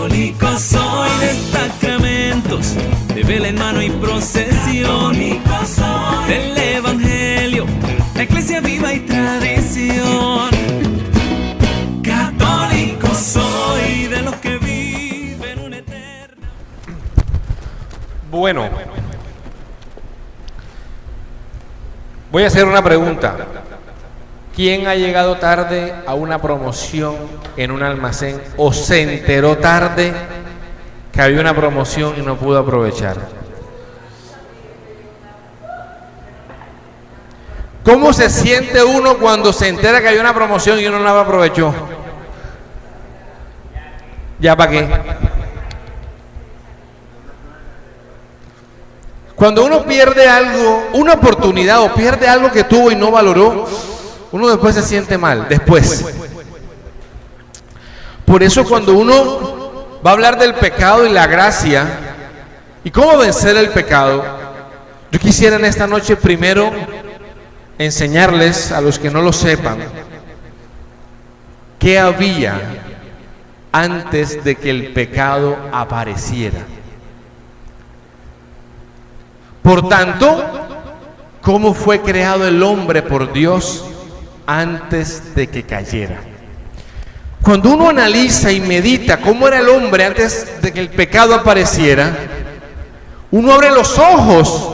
Católico soy de sacramentos, de vela en mano y procesión. Católico soy del Evangelio, la iglesia viva y tradición. Católico soy de los que viven una eterna. Bueno, voy a hacer una pregunta. ¿Quién ha llegado tarde a una promoción en un almacén o se enteró tarde que había una promoción y no pudo aprovechar? ¿Cómo se siente uno cuando se entera que hay una promoción y uno no la aprovechó? ¿Ya para qué? Cuando uno pierde algo, una oportunidad o pierde algo que tuvo y no valoró, uno después se siente mal, después. Por eso cuando uno va a hablar del pecado y la gracia y cómo vencer el pecado, yo quisiera en esta noche primero enseñarles a los que no lo sepan qué había antes de que el pecado apareciera. Por tanto, ¿cómo fue creado el hombre por Dios antes de que cayera? Cuando uno analiza y medita cómo era el hombre antes de que el pecado apareciera, uno abre los ojos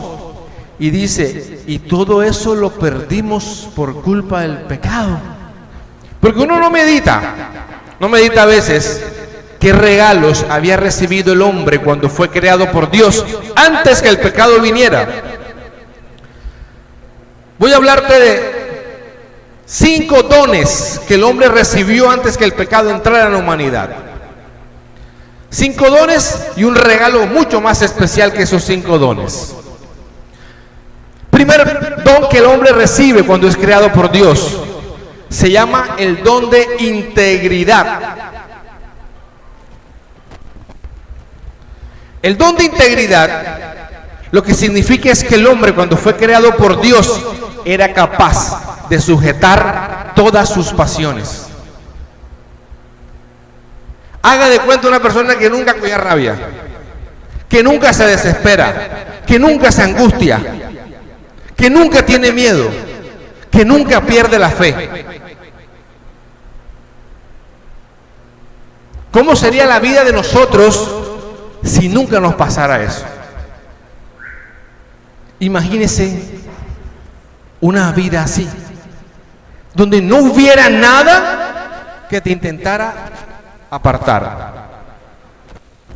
y dice, y todo eso lo perdimos por culpa del pecado. Porque uno no medita a veces qué regalos había recibido el hombre cuando fue creado por Dios antes que el pecado viniera. Voy a hablarte de 5 dones que el hombre recibió antes que el pecado entrara en la humanidad. 5 dones y un regalo mucho más especial que esos 5 dones. Primer don que el hombre recibe cuando es creado por Dios se llama el don de integridad. El don de integridad lo que significa es que el hombre cuando fue creado por Dios era capaz de sujetar todas sus pasiones. Haga de cuenta una persona que nunca coge rabia, que nunca se desespera, que nunca se angustia, que nunca tiene miedo, que nunca pierde la fe. ¿Cómo sería la vida de nosotros si nunca nos pasara eso? Imagínese una vida así, donde no hubiera nada que te intentara apartar.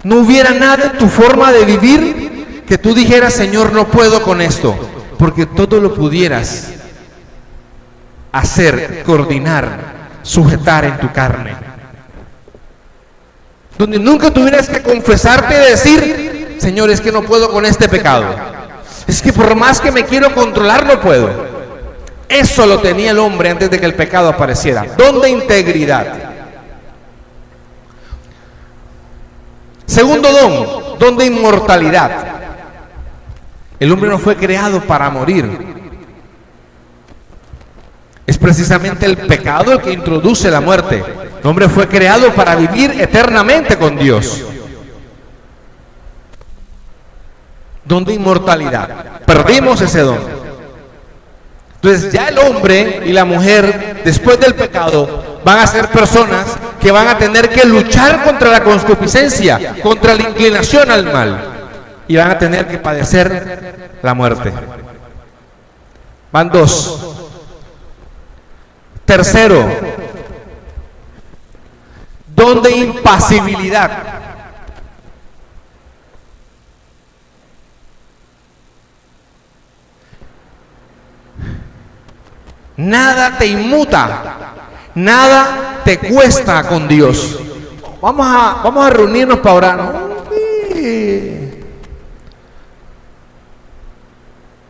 No hubiera nada en tu forma de vivir que tú dijeras, Señor, no puedo con esto, porque todo lo pudieras hacer, coordinar, sujetar en tu carne. Donde nunca tuvieras que confesarte y decir, Señor, es que no puedo con este pecado. Es que por más que me quiero controlar, no puedo. Eso lo tenía el hombre antes de que el pecado apareciera. Don de integridad. Segundo don de inmortalidad. El hombre no fue creado para morir. Es precisamente el pecado el que introduce la muerte. El hombre fue creado para vivir eternamente con Dios. Don de inmortalidad. Perdimos ese don. Entonces ya el hombre y la mujer después del pecado van a ser personas que van a tener que luchar contra la concupiscencia, contra la inclinación al mal, y van a tener que padecer la muerte. Van 2. Tercero, don de impasibilidad. Nada te inmuta, nada te cuesta con Dios. Vamos a reunirnos para orar, ¿no?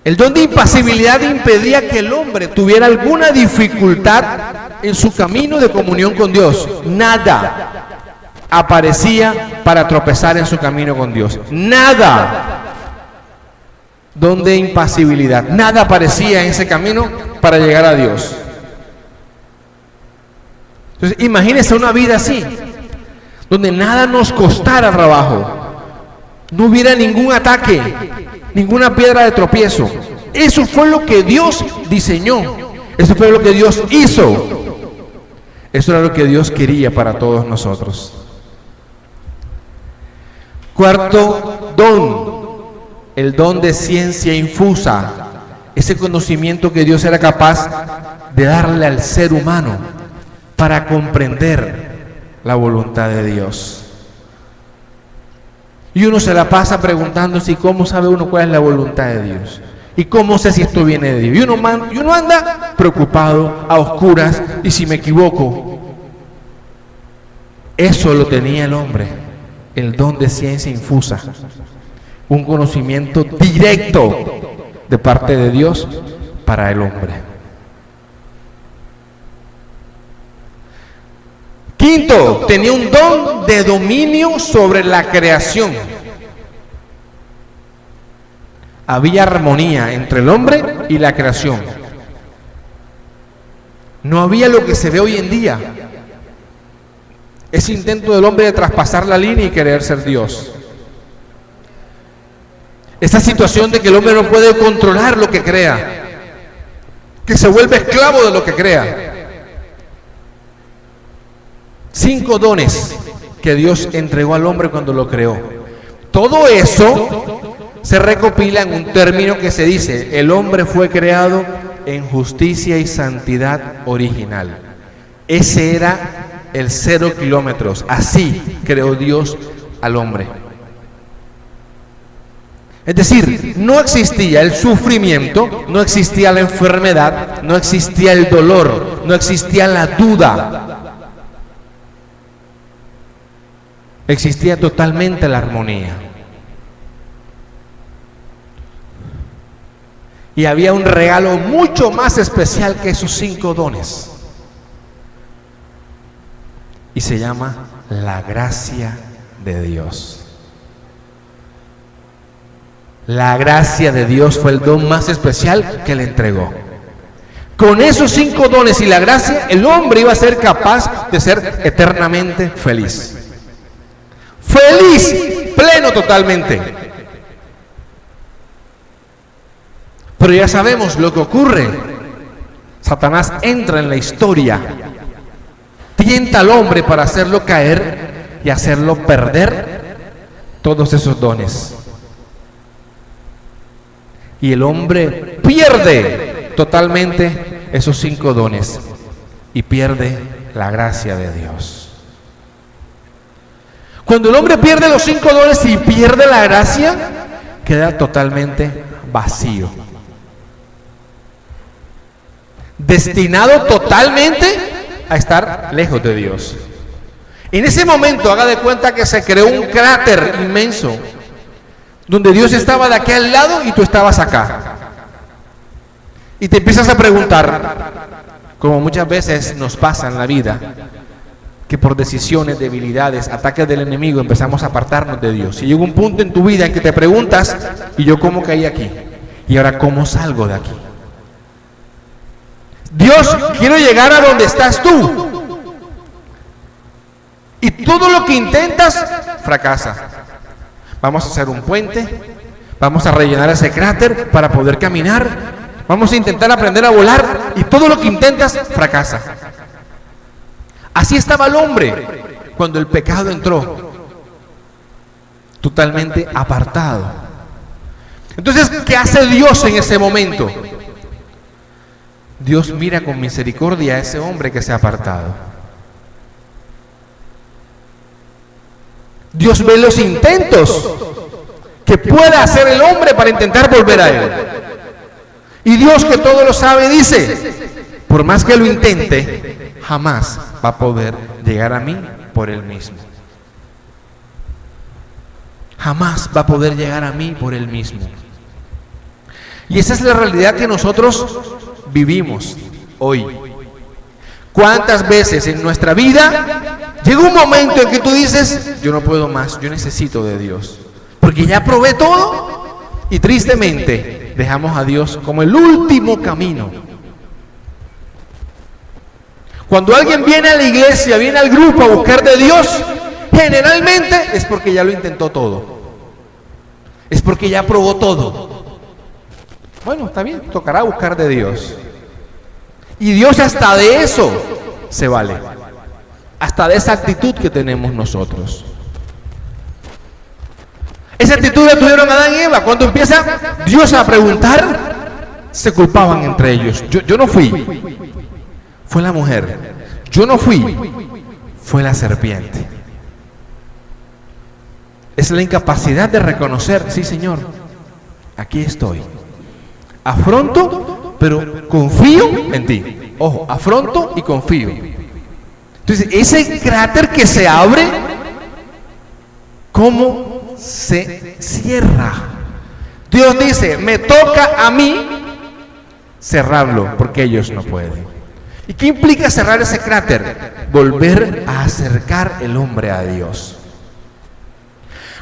El don de impasibilidad impedía que el hombre tuviera alguna dificultad en su camino de comunión con Dios. Nada aparecía para tropezar en su camino con Dios. Nada. Don de impasibilidad. Nada aparecía en ese camino para llegar a Dios. Entonces, imagínese una vida así, donde nada nos costara trabajo, no hubiera ningún ataque, ninguna piedra de tropiezo. Eso fue lo que Dios diseñó, eso fue lo que Dios hizo, eso era lo que Dios quería para todos nosotros. Cuarto don, el don de ciencia infusa, ese conocimiento que Dios era capaz de darle al ser humano para comprender la voluntad de Dios. Y uno se la pasa preguntándose, ¿cómo sabe uno cuál es la voluntad de Dios? ¿Y cómo sé si esto viene de Dios? Y uno anda preocupado, a oscuras, y si me equivoco. Eso lo tenía el hombre, el don de ciencia infusa, un conocimiento directo de parte de Dios para el hombre. Quinto, tenía un don de dominio sobre la creación. Había armonía entre el hombre y la creación. No había lo que se ve hoy en día, ese intento del hombre de traspasar la línea y querer ser Dios. Esa situación de que el hombre no puede controlar lo que crea, que se vuelve esclavo de lo que crea. 5 dones que Dios entregó al hombre cuando lo creó. Todo eso se recopila en un término que se dice: el hombre fue creado en justicia y santidad original. Ese era el 0 kilómetros. Así creó Dios al hombre. Es decir, no existía el sufrimiento, no existía la enfermedad, no existía el dolor, no existía la duda. Existía totalmente la armonía. Y había un regalo mucho más especial que esos 5 dones. Y se llama la gracia de Dios. La gracia de Dios fue el don más especial que le entregó. Con esos 5 dones y la gracia, el hombre iba a ser capaz de ser eternamente feliz. Feliz, pleno totalmente. Pero ya sabemos lo que ocurre. Satanás entra en la historia, tienta al hombre para hacerlo caer y hacerlo perder todos esos dones. Y el hombre pierde totalmente esos 5 dones y pierde la gracia de Dios. Cuando el hombre pierde los 5 dones y pierde la gracia, queda totalmente vacío, destinado totalmente a estar lejos de Dios. En ese momento, haga de cuenta que se creó un cráter inmenso, donde Dios estaba de aquel lado y tú estabas acá. Y te empiezas a preguntar, como muchas veces nos pasa en la vida, que por decisiones, debilidades, ataques del enemigo empezamos a apartarnos de Dios. Y llega un punto en tu vida en que te preguntas, ¿y yo cómo caí aquí? ¿Y ahora cómo salgo de aquí? Dios, quiero llegar a donde estás tú. Y todo lo que intentas, fracasa. Vamos a hacer un puente, vamos a rellenar ese cráter para poder caminar, vamos a intentar aprender a volar, y todo lo que intentas, fracasa. Así estaba el hombre cuando el pecado entró, totalmente apartado. Entonces, ¿qué hace Dios en ese momento? Dios mira con misericordia a ese hombre que se ha apartado. Dios ve los intentos que pueda hacer el hombre para intentar volver a Él. Y Dios, que todo lo sabe, dice: por más que lo intente, jamás va a poder llegar a mí por Él mismo. Jamás va a poder llegar a mí por Él mismo. Y esa es la realidad que nosotros vivimos hoy. ¿Cuántas veces en nuestra vida llega un momento en que tú dices: yo no puedo más, yo necesito de Dios, porque ya probé todo? Y tristemente dejamos a Dios como el último camino. Cuando alguien viene a la iglesia, viene al grupo a buscar de Dios, generalmente es porque ya lo intentó todo. Es porque ya probó todo. Bueno, está bien, tocará buscar de Dios. Y Dios hasta de eso se vale. Hasta de esa actitud que tenemos nosotros. Esa actitud la tuvieron Adán y Eva. Cuando empieza Dios a preguntar, se culpaban entre ellos. Yo no fui, fue la mujer. Yo no fui, fue la serpiente. Es la incapacidad de reconocer, sí Señor, aquí estoy. Afronto, pero confío en ti. Ojo, afronto y confío. Entonces, ese cráter que se abre, ¿cómo se cierra? Dios dice, me toca a mí cerrarlo, porque ellos no pueden. ¿Y qué implica cerrar ese cráter? Volver a acercar el hombre a Dios.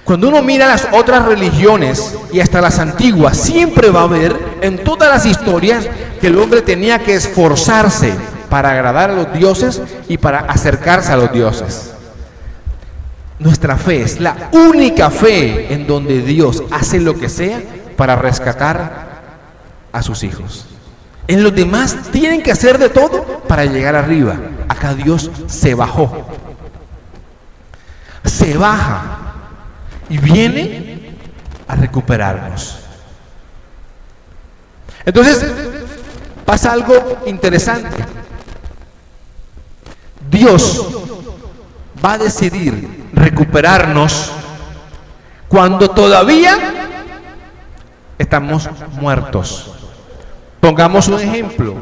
Cuando uno mira las otras religiones y hasta las antiguas, siempre va a ver en todas las historias que el hombre tenía que esforzarse para agradar a los dioses y para acercarse a los dioses. Nuestra fe es la única fe en donde Dios hace lo que sea para rescatar a sus hijos. En los demás tienen que hacer de todo para llegar arriba. Acá Dios se bajó. Se baja y viene a recuperarnos. Entonces, pasa algo interesante. Dios va a decidir recuperarnos cuando todavía estamos muertos. Pongamos un ejemplo.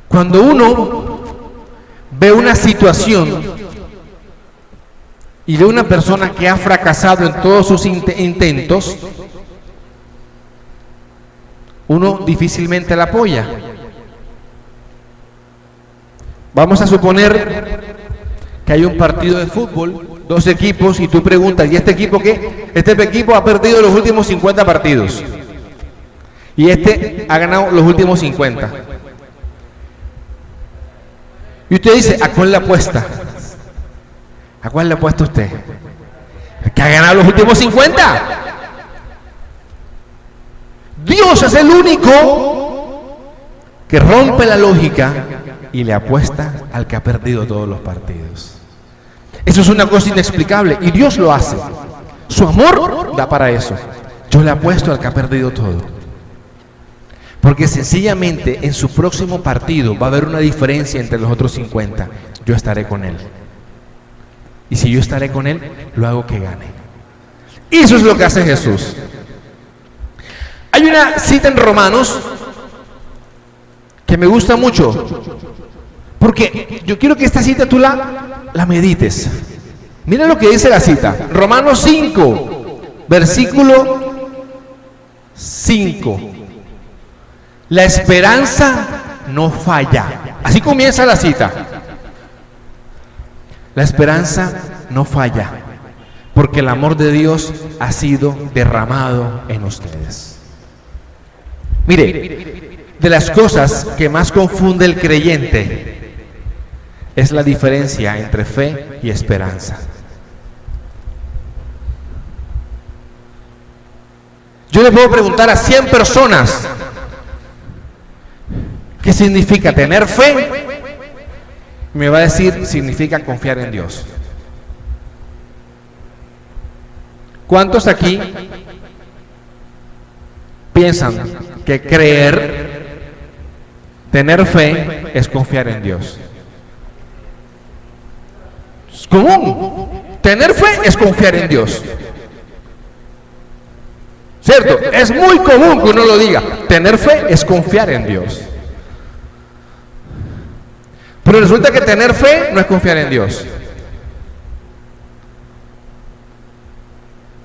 Cuando uno ve una situación y ve una persona que ha fracasado en todos sus intentos, uno difícilmente la apoya. Vamos a suponer que hay un partido de fútbol, dos equipos, y tú preguntas, ¿y este equipo qué? Este equipo ha perdido los últimos 50 partidos y este ha ganado los últimos 50. Y usted dice, ¿a cuál le apuesta? ¿A cuál le apuesta usted? ¿El que ha ganado los últimos 50? Dios es el único que rompe la lógica y le apuesta al que ha perdido todos los partidos. Eso es una cosa inexplicable y Dios lo hace. Su amor da para eso. Yo le apuesto al que ha perdido todo. Porque sencillamente en su próximo partido va a haber una diferencia entre los otros 50. Yo estaré con él. Y si yo estaré con él, lo hago que gane. Y eso es lo que hace Jesús. Hay una cita en Romanos que me gusta mucho. Porque yo quiero que esta cita tú la medites. Mira lo que dice la cita. Romanos 5, versículo 5. La esperanza no falla. Así comienza la cita. La esperanza no falla, porque el amor de Dios ha sido derramado en ustedes. Mire, de las cosas que más confunde el creyente es la diferencia entre fe y esperanza. Yo le puedo preguntar a 100 personas ¿qué significa tener fe? Me va a decir, significa confiar en Dios. ¿Cuántos aquí piensan que creer, tener fe, es confiar en Dios? Es común. Tener fe es confiar en Dios. ¿Cierto? Es muy común que uno lo diga. Tener fe es confiar en Dios. Pero resulta que tener fe no es confiar en Dios.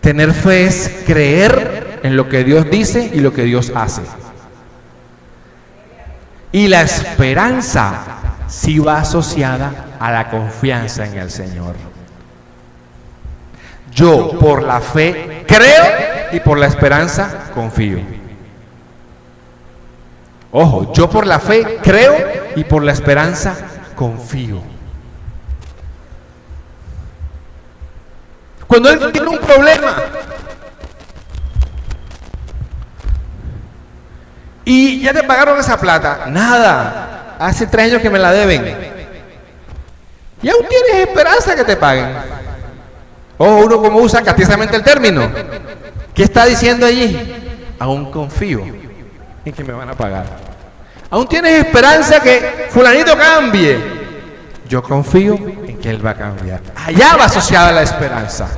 Tener fe es creer en lo que Dios dice y lo que Dios hace. Y la esperanza sí va asociada a la confianza en el Señor. Yo por la fe creo y por la esperanza confío. Ojo, yo por la fe creo y por la esperanza confío. Cuando alguien tiene un problema y ya te pagaron esa plata, nada, hace 3 años que me la deben, y aún tienes esperanza que te paguen. Ojo, uno como usa castizaamente el término. ¿Qué está diciendo allí? Aún confío en que me van a pagar. Aún tienes esperanza que fulanito cambie. Yo confío en que él va a cambiar. Allá va asociada la esperanza.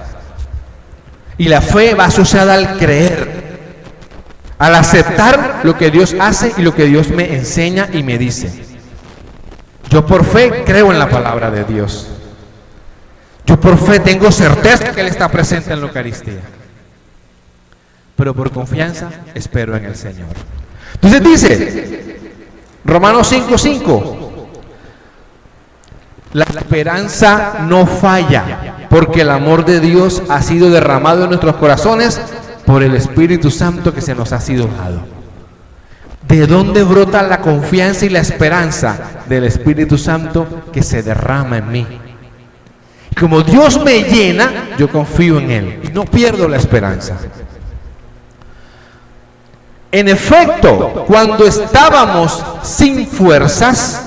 Y la fe va asociada al creer, al aceptar lo que Dios hace y lo que Dios me enseña y me dice. Yo por fe creo en la palabra de Dios. Yo por fe tengo certeza que Él está presente en la Eucaristía. Pero por confianza espero en el Señor. Entonces dice Romanos 5:5, la esperanza no falla, porque el amor de Dios ha sido derramado en nuestros corazones por el Espíritu Santo que se nos ha sido dado. ¿De dónde brota la confianza y la esperanza? Del Espíritu Santo que se derrama en mí. Y como Dios me llena, yo confío en Él y no pierdo la esperanza. En efecto, cuando estábamos sin fuerzas,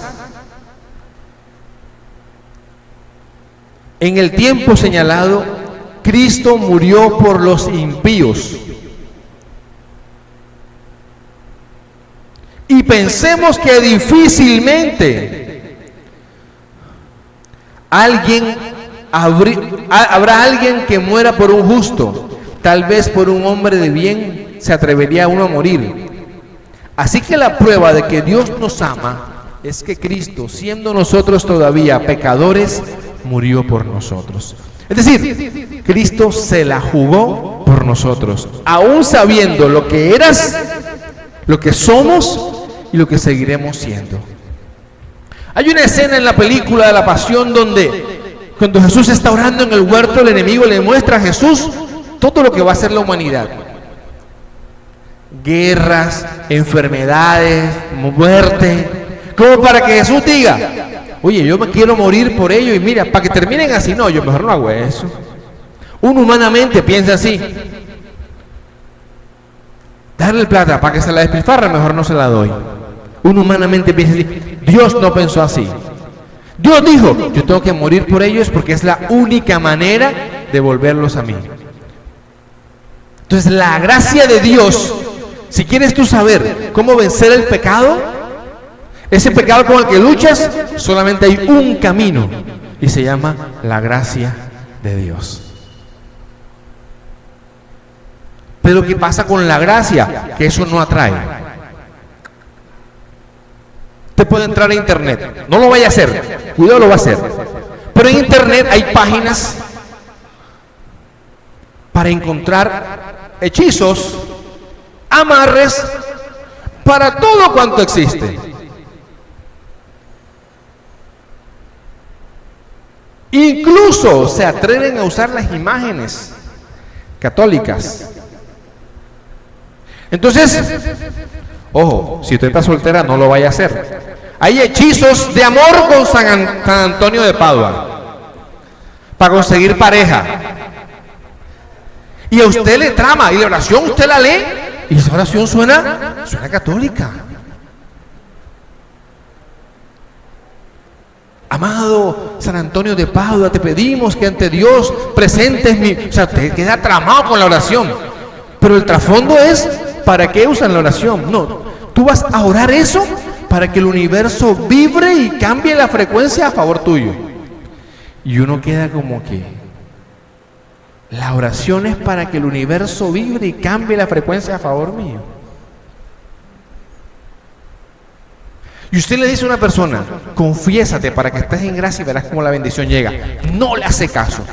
en el tiempo señalado, Cristo murió por los impíos. Y pensemos que difícilmente habrá alguien que muera por un justo. Tal vez por un hombre de bien se atrevería uno a morir. Así que la prueba de que Dios nos ama es que Cristo, siendo nosotros todavía pecadores, murió por nosotros. Es decir, Cristo se la jugó por nosotros, aún sabiendo lo que eras, lo que somos y lo que seguiremos siendo. Hay una escena en la película de la Pasión donde cuando Jesús está orando en el huerto, el enemigo le muestra a Jesús todo lo que va a hacer la humanidad. Guerras, enfermedades, muerte, como para que Jesús diga: oye, yo me quiero morir por ello y mira, para que terminen así, no, yo mejor no hago eso. Uno humanamente piensa así: darle plata para que se la despilfarre, mejor no se la doy. Uno humanamente piensa así. Dios no pensó así. Dios dijo: yo tengo que morir por ellos porque es la única manera de volverlos a mí. Entonces la gracia de Dios, si quieres tú saber cómo vencer el pecado, ese pecado con el que luchas, solamente hay un camino y se llama la gracia de Dios. Pero ¿qué pasa con la gracia? Que eso no atrae. Usted puede entrar a internet, no lo vaya a hacer, cuidado, lo va a hacer. Pero en internet hay páginas para encontrar hechizos, amarres, para todo cuanto existe. Incluso se atreven a usar las imágenes católicas. Entonces, ojo, si usted está soltera, no lo vaya a hacer. Hay hechizos de amor con San Antonio de Padua para conseguir pareja. Y a usted le trama, y la oración usted la lee, y esa oración suena católica. Amado San Antonio de Padua, te pedimos que ante Dios presentes mi... O sea, te queda tramado con la oración. Pero el trasfondo es, ¿para qué usan la oración? No, tú vas a orar eso para que el universo vibre y cambie la frecuencia a favor tuyo. Y uno queda como que... la oración es para que el universo vibre y cambie la frecuencia a favor mío. Y usted le dice a una persona: confiésate para que estés en gracia y verás cómo la bendición llega. No le hace caso.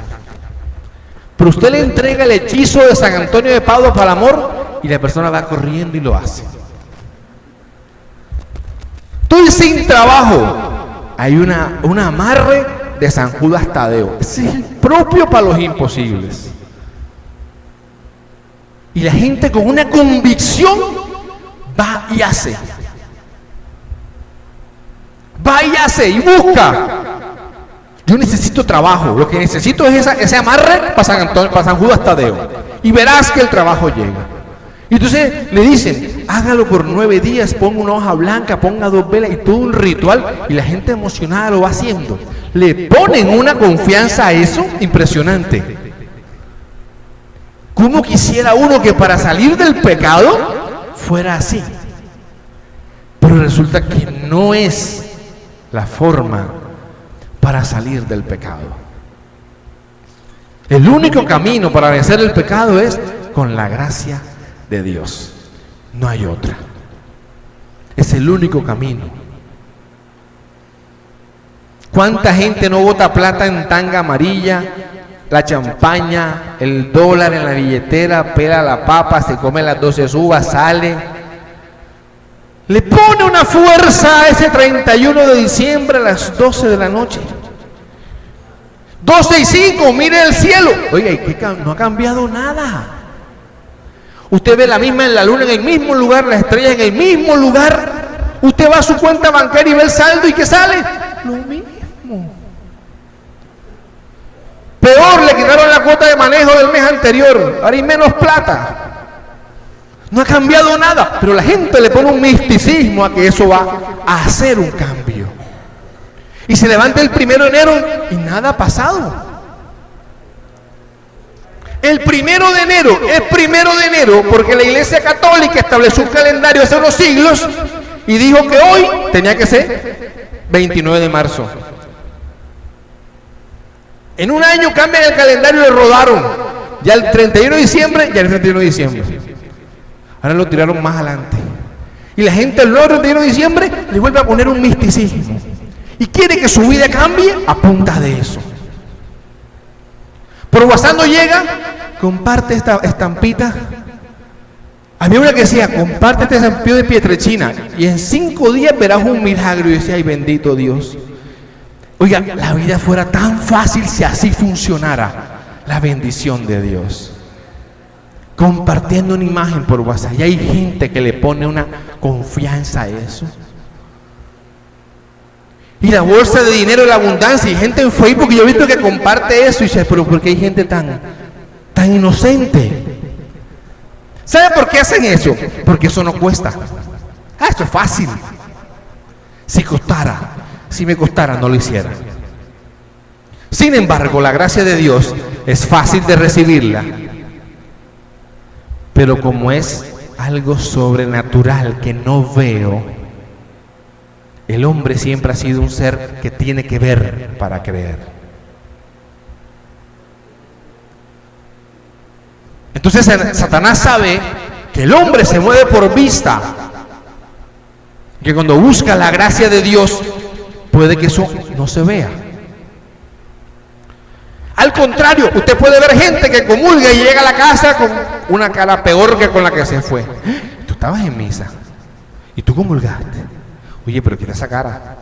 Pero usted le entrega el hechizo de San Antonio de Padua para el amor y la persona va corriendo y lo hace. Estoy sin trabajo. Hay un amarre de San Judas Tadeo. Es propio para los imposibles. Y la gente con una convicción va y hace. váyase y busca. Yo necesito trabajo, lo que necesito es ese amarre para San Judas Tadeo, y verás que el trabajo llega. Y entonces le dicen, hágalo por 9 días, ponga una hoja blanca, ponga 2 velas y todo un ritual, y la gente emocionada lo va haciendo. Le ponen una confianza a eso impresionante. ¿Cómo quisiera uno que para salir del pecado fuera así? Pero resulta que no es la forma para salir del pecado. El único camino para vencer el pecado es con la gracia de Dios. No hay otra. Es el único camino. ¿Cuánta gente no bota plata en tanga amarilla, la champaña, el dólar en la billetera, pela la papa, se come las 12 uvas, sale? Le pone una fuerza a ese 31 de diciembre a las 12 de la noche. 12:05, mire el cielo. Oiga, no ha cambiado nada. Usted ve la misma en la luna en el mismo lugar, las estrellas en el mismo lugar. Usted va a su cuenta bancaria y ve el saldo y ¿qué sale? Lo mismo. Peor, le quitaron la cuota de manejo del mes anterior. Ahora hay menos plata. No ha cambiado nada, pero la gente le pone un misticismo a que eso va a hacer un cambio. Y se levanta el 1 de enero y nada ha pasado. El 1 de enero es 1 de enero porque la Iglesia Católica estableció un calendario hace unos siglos y dijo que hoy tenía que ser 29 de marzo. En un año cambian el calendario y lo rodaron. Ya el 31 de diciembre, ya el 31 de diciembre. Ahora lo tiraron más adelante. Y la gente el 31 de diciembre le vuelve a poner un misticismo. Y quiere que su vida cambie a punta de eso. Por WhatsApp no llega, comparte esta estampita. Había una que decía, comparte este estampillo de Pietrelcina y en 5 días verás un milagro. Y decía, ay bendito Dios. Oiga, la vida fuera tan fácil si así funcionara la bendición de Dios. Compartiendo una imagen por WhatsApp. Y hay gente que le pone una confianza a eso. Y la bolsa de dinero de la abundancia. Y gente en Facebook, y yo he visto que comparte eso. Y dice, pero ¿por qué hay gente tan inocente? ¿Sabe por qué hacen eso? Porque eso no cuesta. Esto es fácil. Si me costara, no lo hiciera. Sin embargo, la gracia de Dios es fácil de recibirla. Pero como es algo sobrenatural que no veo, el hombre siempre ha sido un ser que tiene que ver para creer. Entonces Satanás sabe que el hombre se mueve por vista, que cuando busca la gracia de Dios puede que eso no se vea. Al contrario, usted puede ver gente que comulga y llega a la casa con una cara peor que con la que se fue. Tú estabas en misa y tú comulgaste. Oye, pero ¿qué era esa cara?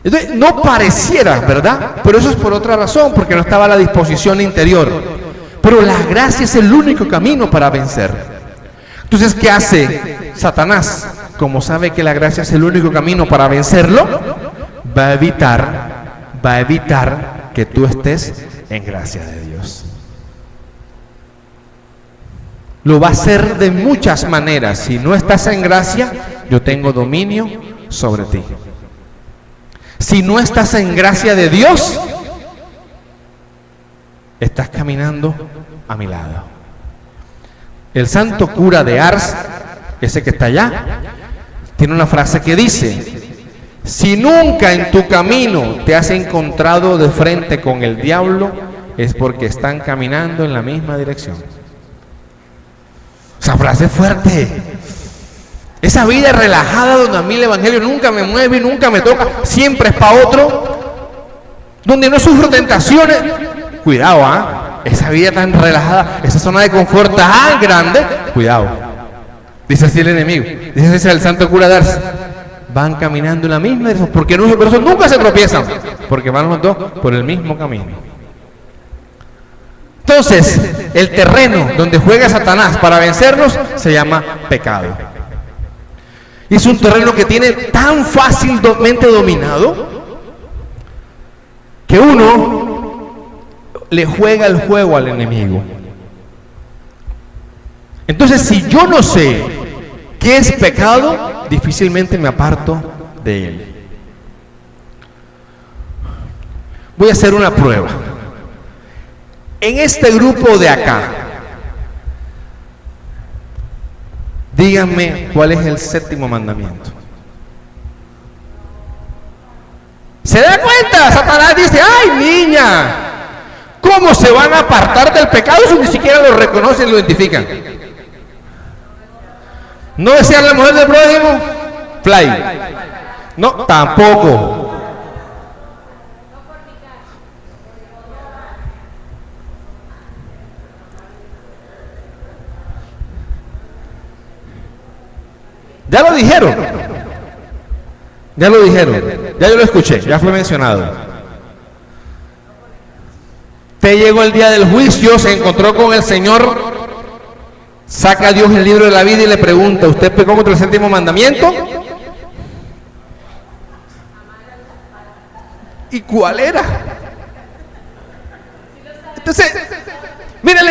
Entonces, no pareciera, ¿verdad? Pero eso es por otra razón, porque no estaba a la disposición interior. Pero la gracia es el único camino para vencer. Entonces, ¿qué hace Satanás? Como sabe que la gracia es el único camino para vencerlo, va a evitar que tú estés en gracia de Dios. Lo va a hacer de muchas maneras. Si no estás en gracia, yo tengo dominio sobre ti. Si no estás en gracia de Dios, estás caminando a mi lado. El santo cura de Ars, ese que está allá, tiene una frase que dice: si nunca en tu camino te has encontrado de frente con el diablo, es porque están caminando en la misma dirección. Esa frase es fuerte. Esa vida relajada donde a mí el evangelio nunca me mueve, nunca me toca, siempre es para otro, donde no sufro tentaciones. Cuidado, esa vida tan relajada, esa zona de confort tan grande, cuidado. Dice así el enemigo, dice así el santo cura de Ars. Van caminando en la misma dirección, porque no, por eso nunca se tropiezan, porque van los dos por el mismo camino. Entonces, el terreno donde juega Satanás para vencernos se llama pecado. Es un terreno que tiene tan fácilmente dominado que uno le juega el juego al enemigo. Entonces, si yo no sé qué es pecado, difícilmente me aparto de él. Voy a hacer una prueba. En este grupo de acá, díganme cuál es el séptimo mandamiento. ¿Se da cuenta? Satanás dice, ¡ay, niña! ¿Cómo se van a apartar del pecado si ni siquiera lo reconocen y lo identifican? ¿No desean la mujer del prójimo? Fly. No, tampoco. Ya lo dijeron. Ya lo dijeron. Ya yo lo escuché. Ya fue mencionado. Te llegó el día del juicio, se encontró con el Señor. Saca a Dios el libro de la vida y le pregunta, ¿usted pecó contra el séptimo mandamiento? ¿Y cuál era? Entonces, mire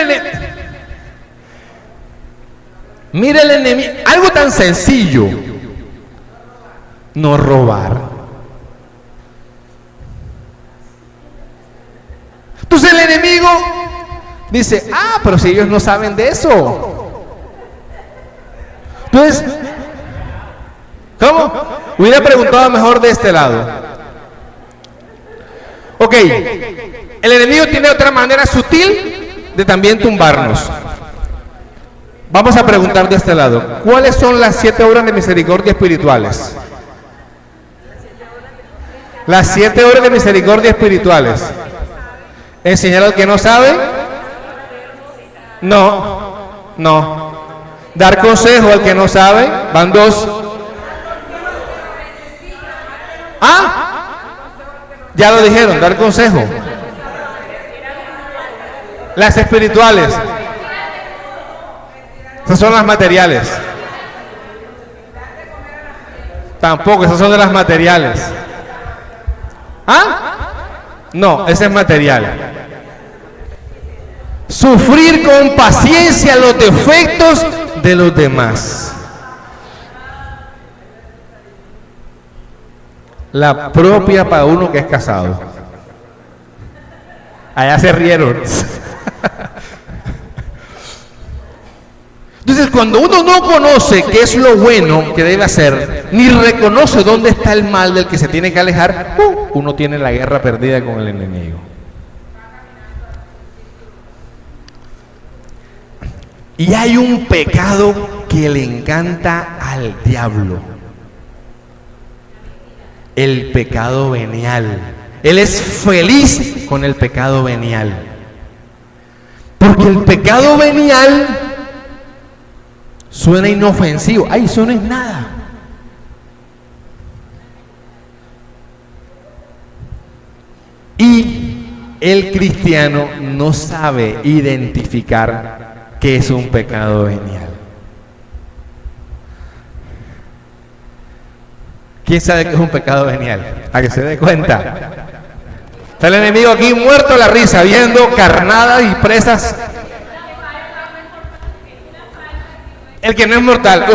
el enemigo, algo tan sencillo, no robar. Entonces el enemigo dice, pero si ellos no saben de eso. Entonces, ¿cómo? Hubiera preguntado mejor de este lado. Ok, el enemigo tiene otra manera sutil de también tumbarnos. Vamos a preguntar de este lado, ¿cuáles son las 7 obras de misericordia espirituales? Las 7 obras de misericordia espirituales. ¿Enseñar al que no sabe? No. Dar consejo al que no sabe. Van 2. Ya lo dijeron, dar consejo. Las espirituales. Esas son las materiales. Tampoco, esas son de las materiales. No, ese es material. Sufrir con paciencia los defectos de los demás. La propia para uno que es casado. Allá se rieron. Entonces, cuando uno no conoce qué es lo bueno que debe hacer, ni reconoce dónde está el mal del que se tiene que alejar, uno tiene la guerra perdida con el enemigo. Y hay un pecado que le encanta al diablo. El pecado venial. Él es feliz con el pecado venial. Porque el pecado venial suena inofensivo. Ay, eso no es nada. Y el cristiano no sabe identificar qué es un pecado venial. ¿Quién sabe qué es un pecado venial? A que se dé cuenta. Está el enemigo aquí muerto a la risa, viendo carnadas y presas. El que no es mortal.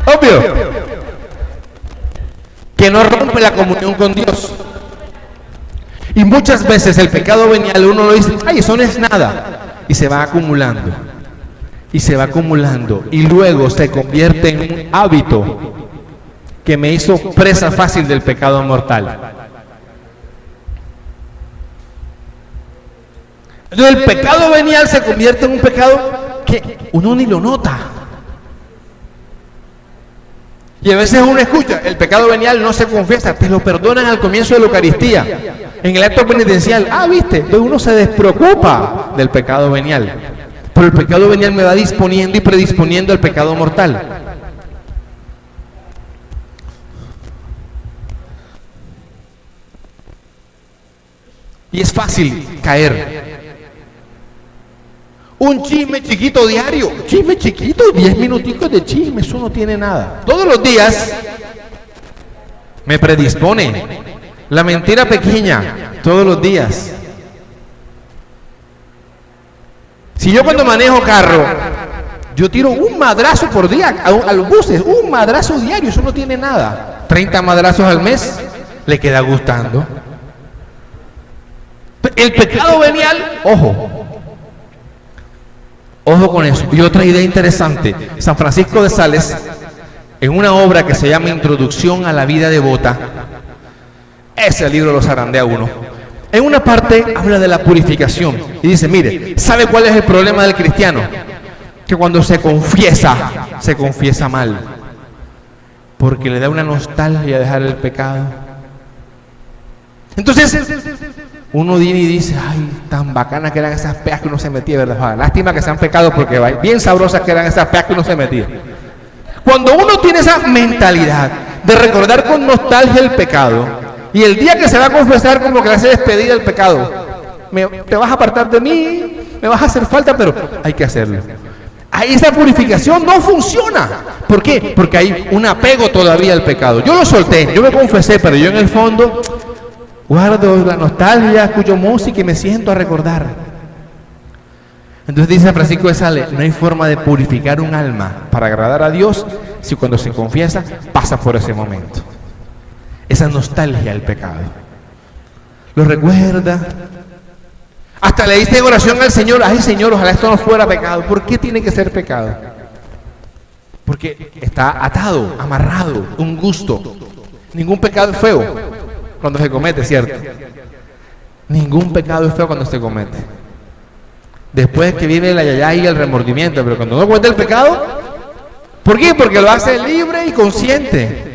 Obvio. Que no rompe la comunión con Dios. Y muchas veces el pecado venial uno lo dice, ay, eso no es nada. Y se va acumulando. Y se va acumulando. Y luego se convierte en un hábito que me hizo presa fácil del pecado mortal. Entonces el pecado venial se convierte en un pecado que uno ni lo nota. Y a veces uno escucha, el pecado venial no se confiesa, te lo perdonan al comienzo de la Eucaristía, en el acto penitencial. ¿Viste? Entonces uno se despreocupa del pecado venial. Pero el pecado venial me va disponiendo y predisponiendo al pecado mortal. Y es fácil caer. Un chisme chiquito diario. Chisme chiquito, 10 minuticos de chisme, eso no tiene nada. Todos los días me predispone. La mentira pequeña, todos los días. Si yo cuando manejo carro, yo tiro un madrazo por día a los buses, un madrazo diario, eso no tiene nada. 30 madrazos al mes, le queda gustando. El pecado venial, ojo con eso. Y otra idea interesante, San Francisco de Sales, en una obra que se llama Introducción a la vida devota, ese libro lo zarandea uno. En una parte habla de la purificación y dice, mire, ¿sabe cuál es el problema del cristiano? Que cuando se confiesa mal, porque le da una nostalgia dejar el pecado. Entonces, uno viene y dice, ay, tan bacanas que eran esas peas que uno se metía, ¿verdad? Lástima que sean pecados porque bien sabrosas que eran esas peas que uno se metía. Cuando uno tiene esa mentalidad de recordar con nostalgia el pecado, y el día que se va a confesar como que le hace despedida el pecado, te vas a apartar de mí, me vas a hacer falta, pero hay que hacerlo. Ahí esa purificación no funciona. ¿Por qué? Porque hay un apego todavía al pecado. Yo lo solté, yo me confesé, pero yo en el fondo guardo la nostalgia, escucho música y me siento a recordar. Entonces dice San Francisco de Sales, no hay forma de purificar un alma para agradar a Dios si cuando se confiesa pasa por ese momento. Esa nostalgia al pecado. Lo recuerda. Hasta le diste oración al Señor, ay Señor, ojalá esto no fuera pecado. ¿Por qué tiene que ser pecado? Porque está atado, amarrado, un gusto. Ningún pecado es feo cuando se comete, ¿cierto? Ningún pecado es feo cuando se comete. Después que viene la yayay y el remordimiento, pero cuando no comete el pecado, ¿por qué? Porque lo hace libre y consciente.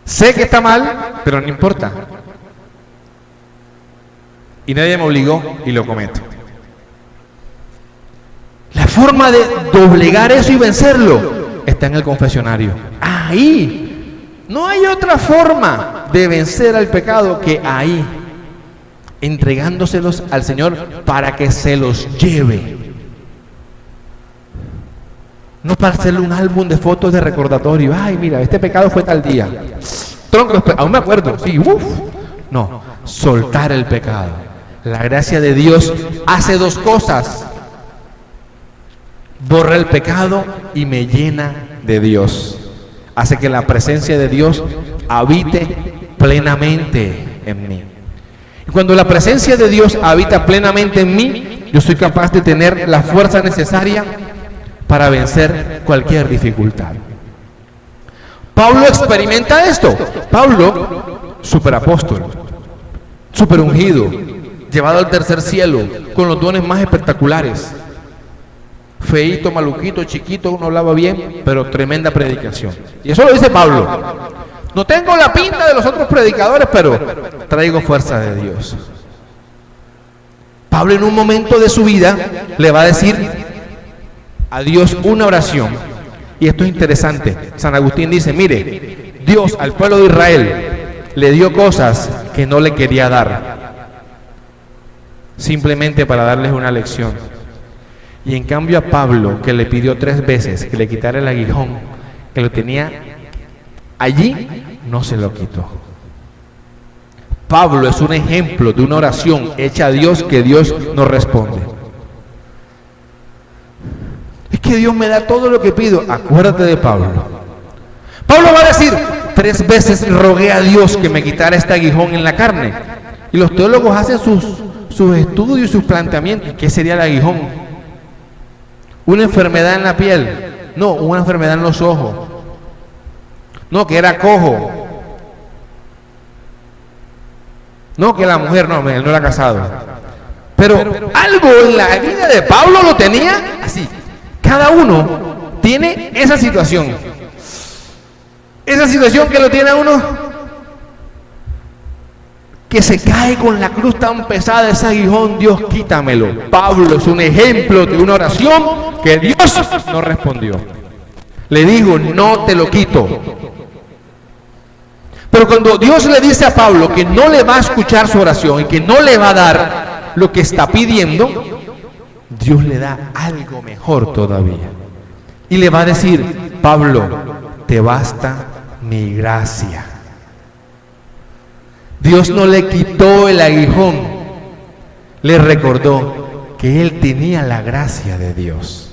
Sé que está mal, pero no importa. Y nadie me obligó y lo cometo. La forma de doblegar eso y vencerlo está en el confesionario. Ahí. No hay otra forma de vencer al pecado que ahí. Entregándoselos al Señor para que se los lleve. No para hacerle un álbum de fotos de recordatorio. Ay, mira, este pecado fue tal día. Tronco, aún me acuerdo. Sí, No, soltar el pecado. La gracia de Dios hace dos cosas. Borra el pecado y me llena de Dios. Hace que la presencia de Dios habite plenamente en mí. Y cuando la presencia de Dios habita plenamente en mí, yo soy capaz de tener la fuerza necesaria para vencer cualquier dificultad. Pablo experimenta esto. Pablo, superapóstol, super ungido, llevado al tercer cielo, con los dones más espectaculares. Feíto, maluquito, chiquito, no hablaba bien, pero tremenda predicación. Y eso lo dice Pablo. No tengo la pinta de los otros predicadores, pero traigo fuerza de Dios. Pablo en un momento de su vida le va a decir a Dios una oración. Y esto es interesante. San Agustín dice, mire, Dios al pueblo de Israel le dio cosas que no le quería dar, simplemente para darles una lección. Y en cambio a Pablo, que le pidió 3 veces que le quitara el aguijón que lo tenía allí, no se lo quitó. Pablo es un ejemplo de una oración hecha a Dios que Dios no responde. Es que Dios me da todo lo que pido. Acuérdate de Pablo. Pablo va a decir, 3 veces rogué a Dios que me quitara este aguijón en la carne. Y los teólogos hacen sus estudios y sus planteamientos. ¿Qué sería el aguijón? ¿Una enfermedad en la piel? No, una enfermedad en los ojos. No, que era cojo. No, que la mujer, no, él no era casado. Pero algo en la vida de Pablo lo tenía así. Cada uno tiene esa situación. Esa situación que lo tiene a uno, que se cae con la cruz tan pesada, ese aguijón, Dios quítamelo. Pablo es un ejemplo de una oración que Dios no respondió. Le digo, no te lo quito. Pero cuando Dios le dice a Pablo que no le va a escuchar su oración y que no le va a dar lo que está pidiendo, Dios le da algo mejor todavía. Y le va a decir: Pablo, te basta mi gracia. Dios no le quitó el aguijón, le recordó que él tenía la gracia de Dios.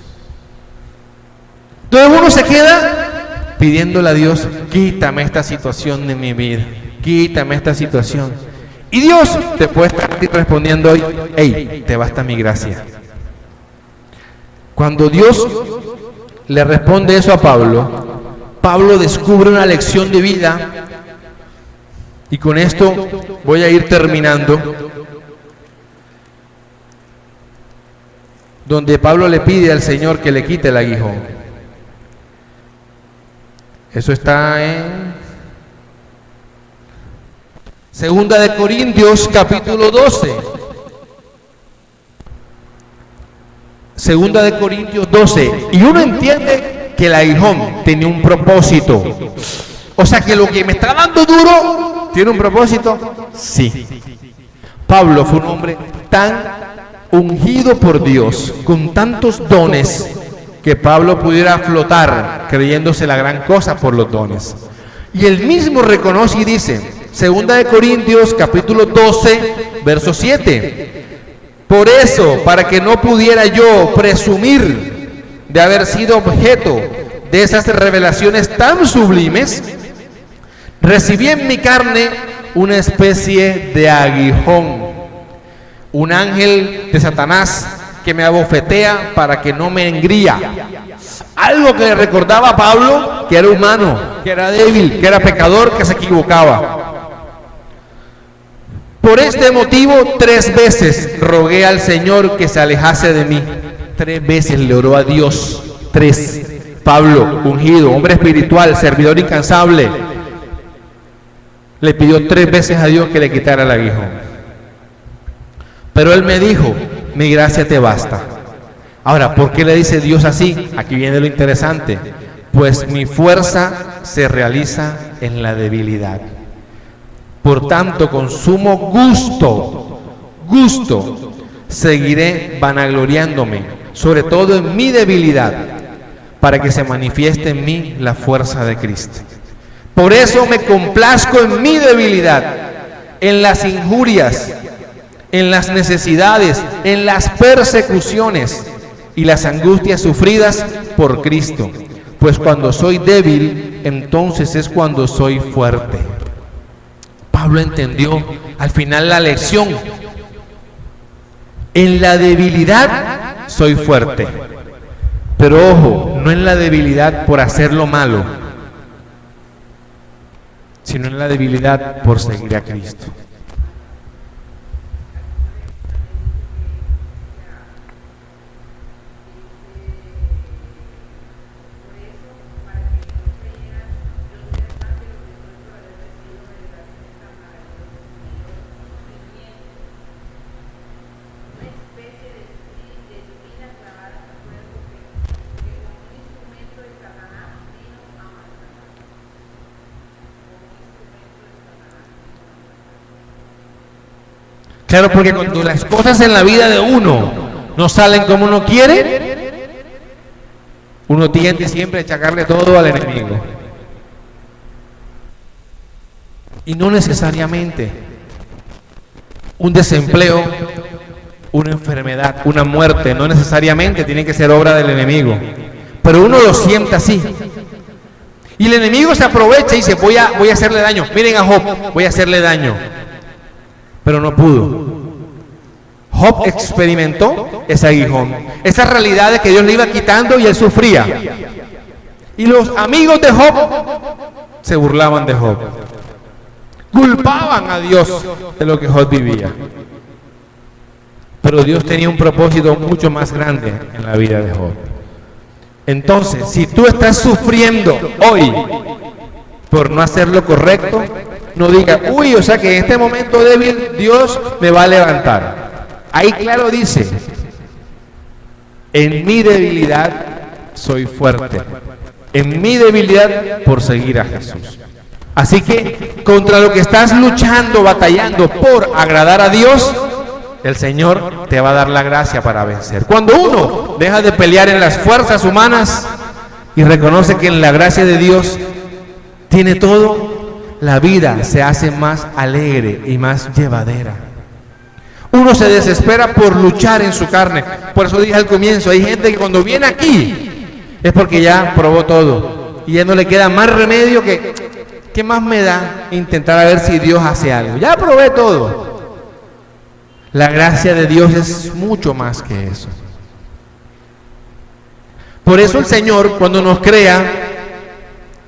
Entonces uno se queda pidiéndole a Dios: quítame esta situación de mi vida, quítame esta situación. Y Dios te puede estar respondiendo hoy: hey, te basta mi gracia. Cuando Dios le responde eso a Pablo, Pablo descubre una lección de vida. Y con esto voy a ir terminando, donde Pablo le pide al Señor que le quite el aguijón. Eso está en Segunda de Corintios capítulo 12. Segunda de Corintios 12. Y uno entiende que el aguijón tenía un propósito. O sea que lo que me está dando duro tiene un propósito. Sí. Pablo fue un hombre tan ungido por Dios, con tantos dones, que Pablo pudiera flotar creyéndose la gran cosa por los dones. Y él mismo reconoce y dice, Segunda de Corintios capítulo 12, verso 7. Por eso, para que no pudiera yo presumir de haber sido objeto de esas revelaciones tan sublimes, recibí en mi carne una especie de aguijón, un ángel de Satanás que me abofetea para que no me engría. Algo que le recordaba a Pablo que era humano, que era débil, que era pecador, que se equivocaba. Por este motivo 3 veces rogué al Señor que se alejase de mí. 3 veces le oró a Dios. 3. Pablo, ungido, hombre espiritual, servidor incansable, le pidió 3 veces a Dios que le quitara el aguijón. Pero él me dijo, mi gracia te basta. Ahora, ¿por qué le dice Dios así? Aquí viene lo interesante. Pues mi fuerza se realiza en la debilidad. Por tanto, con sumo gusto, seguiré vanagloriándome, sobre todo en mi debilidad, para que se manifieste en mí la fuerza de Cristo. Por eso me complazco en mi debilidad, en las injurias, en las necesidades, en las persecuciones y las angustias sufridas por Cristo. Pues cuando soy débil, entonces es cuando soy fuerte. Pablo entendió al final la lección. En la debilidad soy fuerte. Pero ojo, no en la debilidad por hacer lo malo, sino en la debilidad por seguir a Cristo. Claro, porque cuando las cosas en la vida de uno no salen como uno quiere, uno tiende siempre a achacarle todo al enemigo. Y no necesariamente un desempleo, una enfermedad, una muerte, no necesariamente tiene que ser obra del enemigo. Pero uno lo siente así. Y el enemigo se aprovecha y dice, voy a hacerle daño. Miren a Job, voy a hacerle daño. Pero no pudo. Job experimentó ese aguijón, esa realidad de que Dios le iba quitando y él sufría. Y los amigos de Job se burlaban de Job, culpaban a Dios de lo que Job vivía. Pero Dios tenía un propósito mucho más grande en la vida de Job. Entonces, si tú estás sufriendo hoy por no hacer lo correcto, no diga, uy, o sea que en este momento débil Dios me va a levantar. Ahí claro dice, en mi debilidad soy fuerte. En mi debilidad por seguir a Jesús. Así que contra lo que estás luchando, batallando por agradar a Dios, el Señor te va a dar la gracia para vencer. Cuando uno deja de pelear en las fuerzas humanas y reconoce que en la gracia de Dios tiene todo, la vida se hace más alegre y más llevadera. Uno se desespera por luchar en su carne. Por eso dije al comienzo, hay gente que cuando viene aquí es porque ya probó todo y ya no le queda más remedio que, ¿qué más me da intentar a ver si Dios hace algo? Ya probé todo. La gracia de Dios es mucho más que eso. Por eso el Señor, cuando nos crea,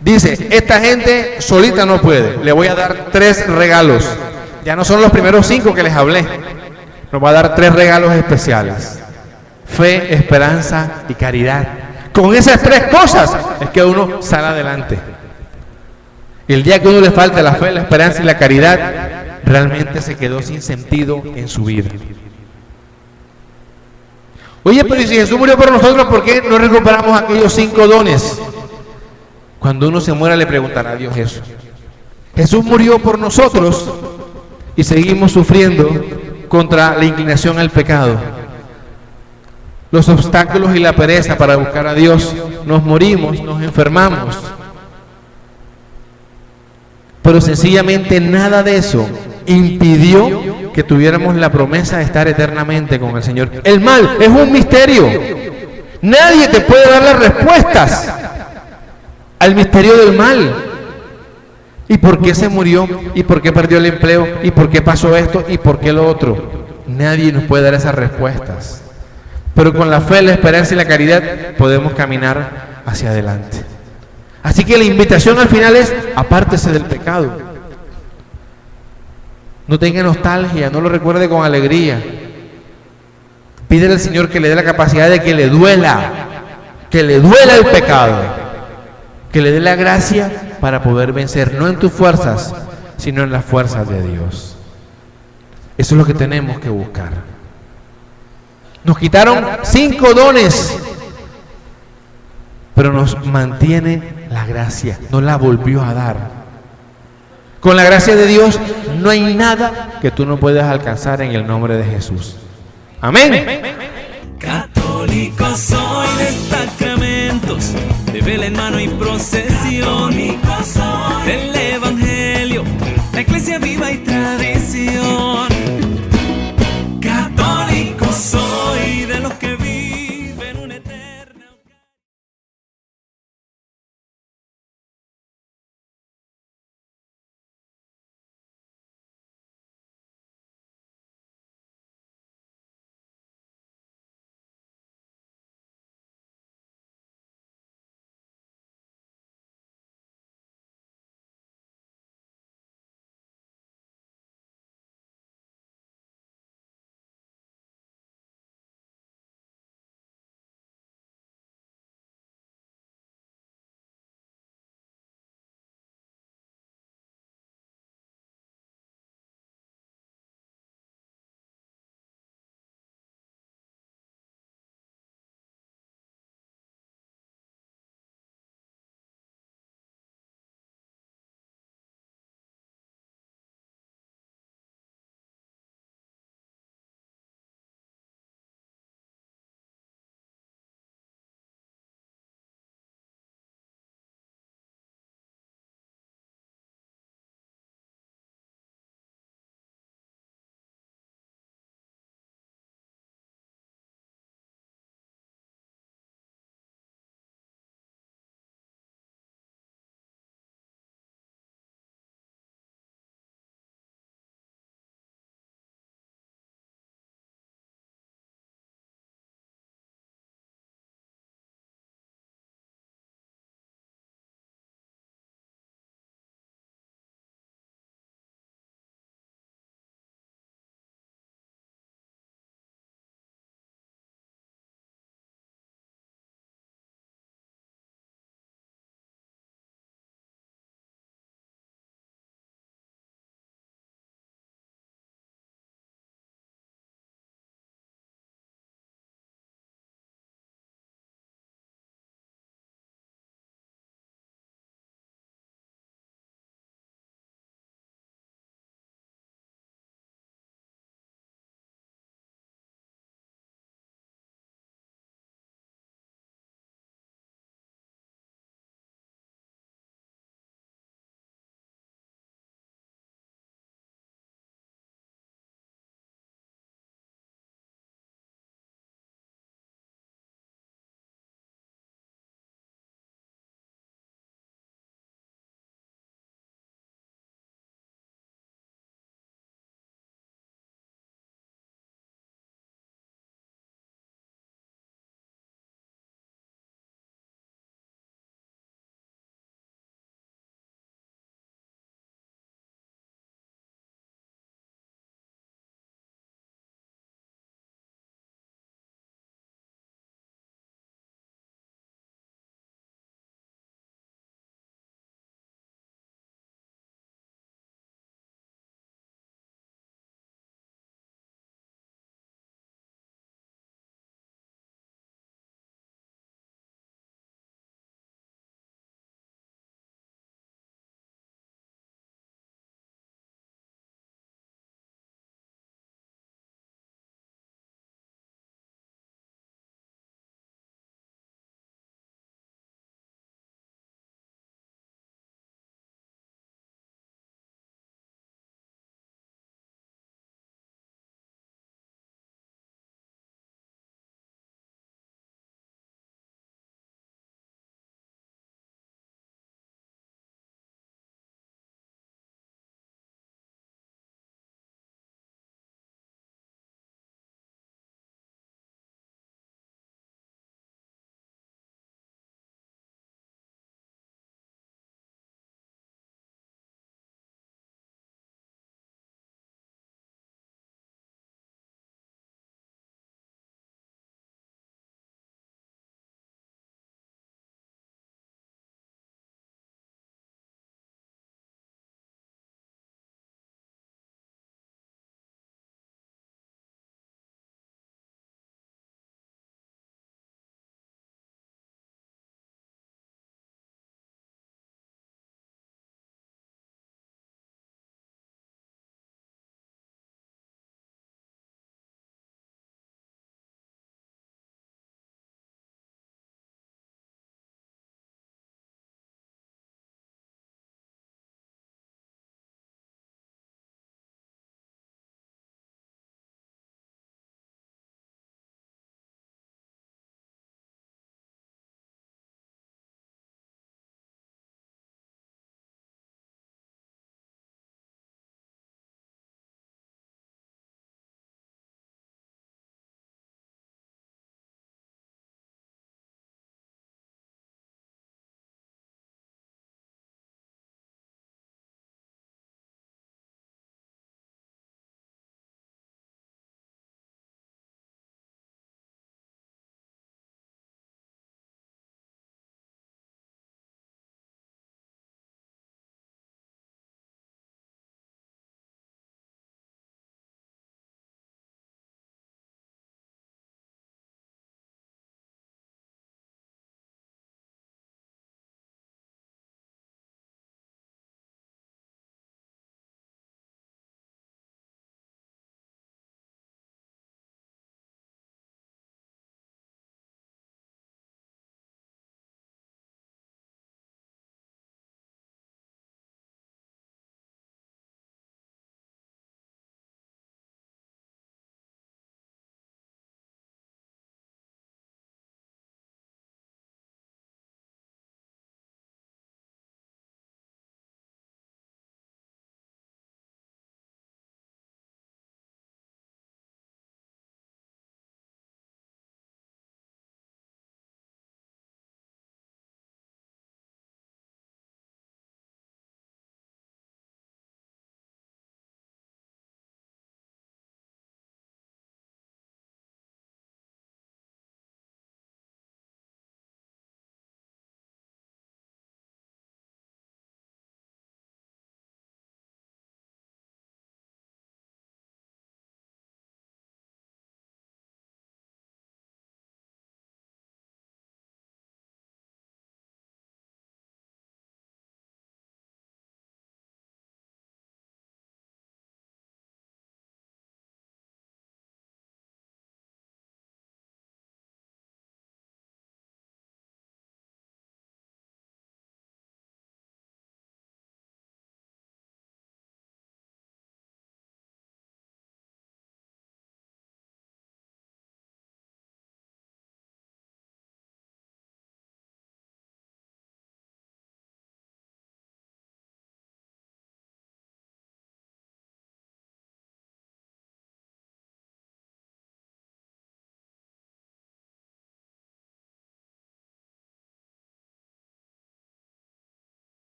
dice, esta gente solita no puede, le voy a dar 3 regalos. Ya no son los primeros 5 que les hablé. Nos va a dar 3 regalos especiales: fe, esperanza y caridad. Con esas 3 cosas es que uno sale adelante. El día que uno le falte la fe, la esperanza y la caridad, realmente se quedó sin sentido en su vida. Oye, pero si Jesús murió por nosotros, ¿por qué no recuperamos aquellos 5 dones? Cuando uno se muera le preguntará a Dios eso. Jesús murió por nosotros y seguimos sufriendo contra la inclinación al pecado, los obstáculos y la pereza para buscar a Dios. Nos morimos, nos enfermamos, pero sencillamente nada de eso impidió que tuviéramos la promesa de estar eternamente con el Señor. El mal es un misterio. Nadie te puede dar las respuestas al misterio del mal. ¿Y por qué se murió? ¿Y por qué perdió el empleo? ¿Y por qué pasó esto? ¿Y por qué lo otro? Nadie nos puede dar esas respuestas. Pero con la fe, la esperanza y la caridad podemos caminar hacia adelante. Así que la invitación al final es: apártese del pecado. No tenga nostalgia, no lo recuerde con alegría. Pídele al Señor que le dé la capacidad de que le duela el pecado, que le dé la gracia para poder vencer, no en tus fuerzas, sino en las fuerzas de Dios. Eso es lo que tenemos que buscar. Nos quitaron 5 dones, pero nos mantiene la gracia, nos la volvió a dar. Con la gracia de Dios no hay nada que tú no puedas alcanzar en el nombre de Jesús. Amén. Católico soy de sacramentos, de vela en mano y procesión, del Evangelio, la iglesia viva y